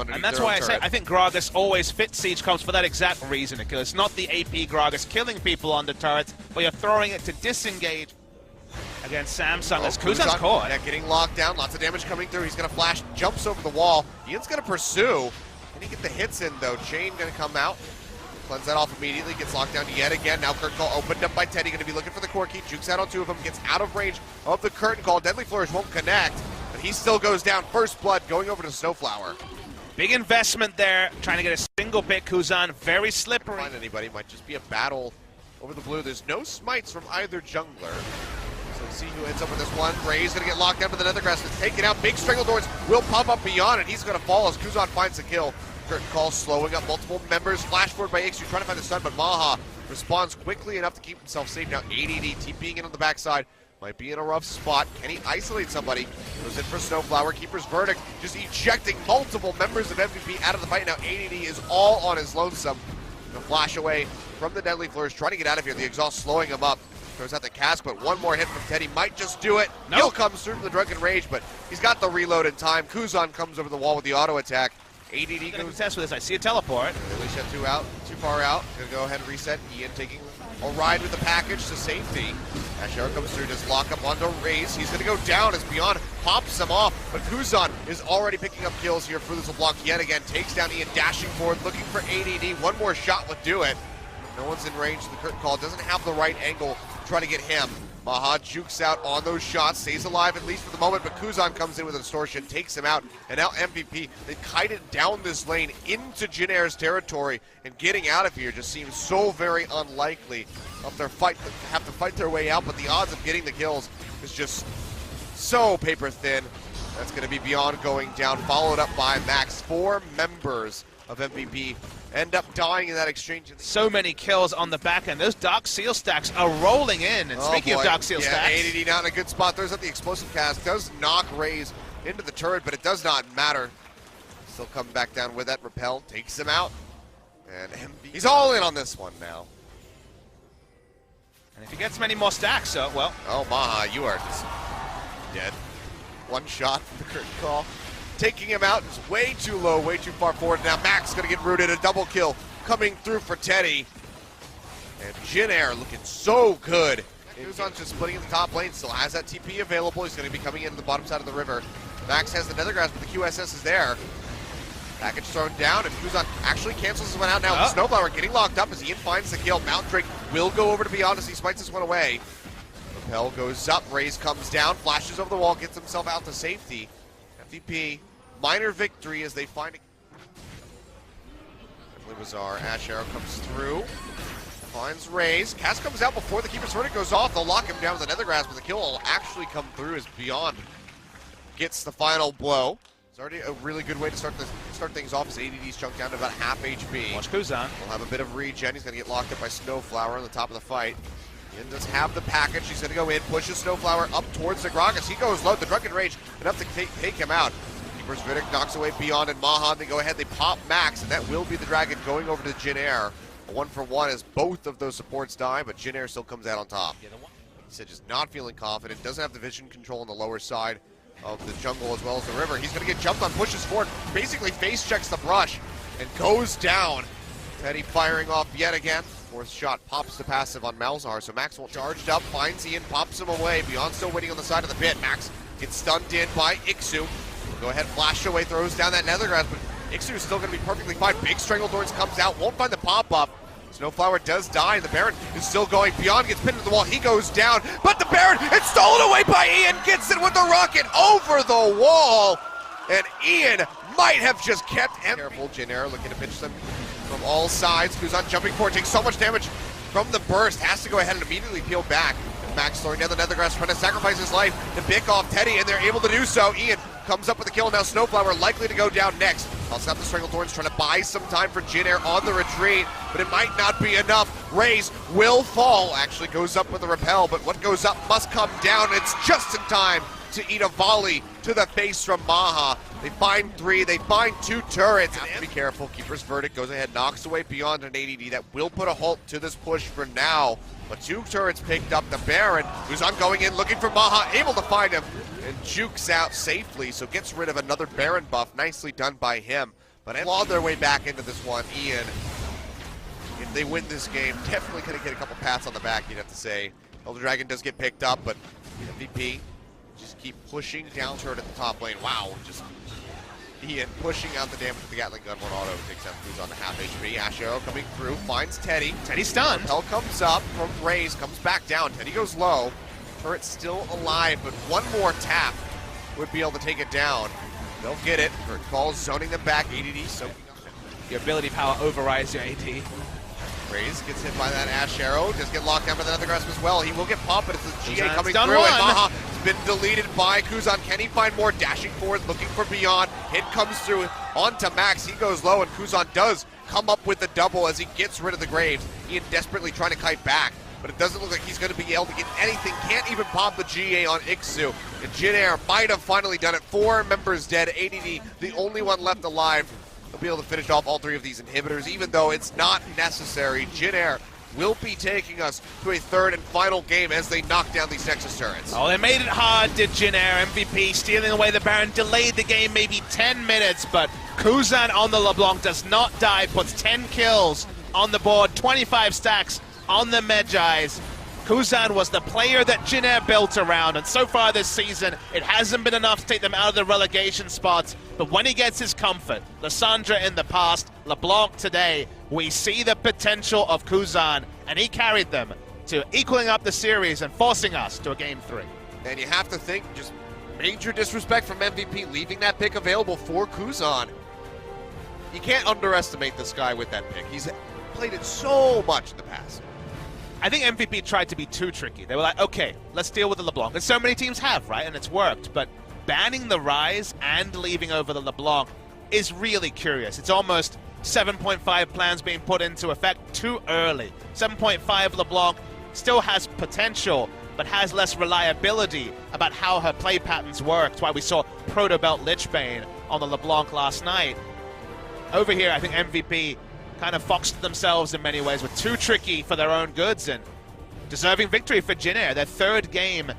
And that's why I say I think Gragas always fits Siege Comps for that exact reason, because it's not the AP Gragas killing people on the turrets, but you're throwing it to disengage against Samsung as Kuzan's caught. Yeah, getting locked down, lots of damage coming through. He's going to flash, jumps over the wall. Ian's going to pursue. Can he get the hits in, though? Chain going to come out. Cleanse that off immediately, gets locked down yet again. Now curtain call opened up by Teddy, going to be looking for the core key. Jukes out on two of them, gets out of range of the curtain call. Deadly Flourish won't connect, but he still goes down. First blood going over to Snowflower. Big investment there, trying to get a single pick. Kuzan, very slippery. Find anybody, might just be a battle over the blue. There's no smites from either jungler. So we'll see who ends up with this one. Ray's going to get locked down to the Nethergrass to take it out. Big Strangledoors will pop up beyond, and he's going to fall as Kuzan finds the kill. Curtain call slowing up multiple members. Flash forward by Ixu trying to find the stun, but Maha responds quickly enough to keep himself safe. Now ADD TPing in on the backside. Might be in a rough spot. Can he isolate somebody? Goes in for Snowflower. Keeper's Verdict just ejecting multiple members of MVP out of the fight. Now ADD is all on his lonesome. Gonna flash away from the Deadly Flourish, trying to get out of here. The exhaust slowing him up. Throws out the cask, but one more hit from Teddy might just do it. Nope. He'll come through from the Drunken Rage, but he's got the reload in time. Kuzan comes over the wall with the auto attack. ADD goes test with this. I see a teleport. Really shut too far out. Gonna go ahead and reset. Ian taking a ride with the package to safety. Ashara comes through, just lock up onto Raze. He's gonna go down as Beyond pops him off, but Kuzan is already picking up kills here. Fruitless block yet again. Takes down Ian, dashing forward, looking for ADD. One more shot would do it. No one's in range. The curtain call doesn't have the right angle to try to get him. Maha jukes out on those shots, stays alive at least for the moment, but Kuzan comes in with a distortion, takes him out, and now MVP, they kite it down this lane into Jin Air's territory, and getting out of here just seems so very unlikely. Have to fight their way out, but the odds of getting the kills is just so paper thin. That's going to be Beyond going down, followed up by Max. 4 members of MVP end up dying in that exchange. So many kills on the back end. Those Dark Seal stacks are rolling in. And speaking of Dark Seal stacks. ADD not in a good spot. Throws up the explosive cast. Does knock Raze into the turret, but it does not matter. Still coming back down with that. Repel takes him out. And he's all in on this one now. And if he gets many more stacks, well. Oh, Maha, you are just dead. One shot from the curtain call. Taking him out is way too low, way too far forward. Now Max gonna get rooted, a double kill coming through for Teddy. And Jin Air looking so good. Kuzan's just splitting in the top lane, still has that TP available. He's gonna be coming in the bottom side of the river. Max has the Nethergrass, but the QSS is there. Package thrown down, and Kuzan actually cancels this one out now. Snowflower getting locked up as Ian finds the kill. Mount Drake will go over to Beyond as he smites this one away. Repel goes up, Raze comes down, flashes over the wall, gets himself out to safety. MVP, minor victory as they find it. Definitely bizarre. Ash Arrow comes through, finds Raze. Cass comes out before the Keeper's Verdict goes off. They'll lock him down with the Nethergrass, but the kill will actually come through as Beyond gets the final blow. It's already a really good way to start things off as ADD's chunked down to about half HP. Watch Kuzan. We'll have a bit of regen. He's going to get locked up by Snowflower on the top of the fight. Ian does have the package. He's going to go in, pushes Snowflower up towards the Gragas. He goes low. The Drunken Rage enough to take him out. Keeper's Verdict knocks away Beyond and Mahan. They go ahead. They pop Max, and that will be the Dragon going over to Jin Air. A 1-for-1 as both of those supports die, but Jin Air still comes out on top. He said just not feeling confident. Doesn't have the vision control on the lower side of the jungle as well as the river. He's going to get jumped on, pushes forward, basically face checks the brush, and goes down. Teddy firing off yet again. Fourth shot pops the passive on Malzahar, so Max will charged up, finds Ian, pops him away. Beyond still waiting on the side of the pit. Max gets stunned in by Ixu. Go ahead, flash away, throws down that Nethergrass, but Ixu is still going to be perfectly fine. Big Strangledorns comes out, won't find the pop-up. Snowflower does die, and the Baron is still going. Beyond gets pinned to the wall, he goes down, but the Baron is stolen away by Ian, gets it with the rocket over the wall, and Ian might have just kept him. Careful, Jin Air looking to pitch them from all sides. Kuzan jumping forward, takes so much damage from the burst, has to go ahead and immediately peel back. Max throwing down the Nethergrass, trying to sacrifice his life to pick off Teddy, and they're able to do so. Ian comes up with a kill. Now Snowflower likely to go down next. I'll stop the Stranglethorns, trying to buy some time for Jin Air on the retreat, but it might not be enough. Raze will fall, actually goes up with a repel, but what goes up must come down. It's just in time to eat a volley to the face from Maha. They find 3, they find 2 turrets. Have to be careful. Keeper's Verdict goes ahead, knocks away Beyond an ADD. That will put a halt to this push for now. But 2 turrets picked up. The Baron, who's on going in, looking for Maha, able to find him, and jukes out safely, so gets rid of another Baron buff. Nicely done by him. but clawed their way back into this one. Ian, if they win this game, definitely going to get a couple pats on the back, you'd have to say. Elder Dragon does get picked up, but MVP just keep pushing down turret at the top lane. Wow, just Ian pushing out the damage with the Gatling gun. One auto takes out Cruz on the half HP. Ash Arrow coming through, finds Teddy. Teddy's stunned. Repel comes up from Raze, comes back down. Teddy goes low. Turret's still alive, but one more tap would be able to take it down. They'll get it. Ball's zoning them back. ADD soaking up. Your ability power overrides your AD. Raze gets hit by that Ash Arrow. Does get locked down by that other grasp as well. He will get popped, but it's the GA coming through. And Maha has been deleted by Kuzan. Can he find more? Dashing forward, looking for Beyond. Hit comes through onto Max. He goes low, and Kuzan does come up with the double as he gets rid of the Graves. Ian desperately trying to kite back, but it doesn't look like he's going to be able to get anything. Can't even pop the GA on Ixu. And Jin Air might have finally done it. 4 members dead. ADD, the only one left alive. They'll be able to finish off all 3 of these inhibitors, even though it's not necessary. Jin Air will be taking us to a 3rd and final game as they knock down these Nexus turrets. Oh, they made it hard, did Jin Air. MVP stealing away the Baron, delayed the game maybe 10 minutes, but Kuzan on the LeBlanc does not die, puts 10 kills on the board, 25 stacks on the Medjais. Kuzan was the player that Jin Air built around, and so far this season, it hasn't been enough to take them out of the relegation spots. But when he gets his comfort, Lissandra in the past, LeBlanc today, we see the potential of Kuzan, and he carried them to equaling up the series and forcing us to a Game 3. And you have to think, just major disrespect from MVP leaving that pick available for Kuzan. You can't underestimate this guy with that pick. He's played it so much in the past. I think MVP tried to be too tricky. They were like, okay, let's deal with the LeBlanc. And so many teams have, right? And it's worked. But banning the Rise and leaving over the LeBlanc is really curious. It's almost 7.5 plans being put into effect too early. 7.5 LeBlanc still has potential, but has less reliability about how her play patterns work. That's why we saw Proto-Belt Lichbane on the LeBlanc last night. Over here, I think MVP kind of foxed themselves in many ways, were too tricky for their own goods, and deserving victory for Jin Air, their 3rd game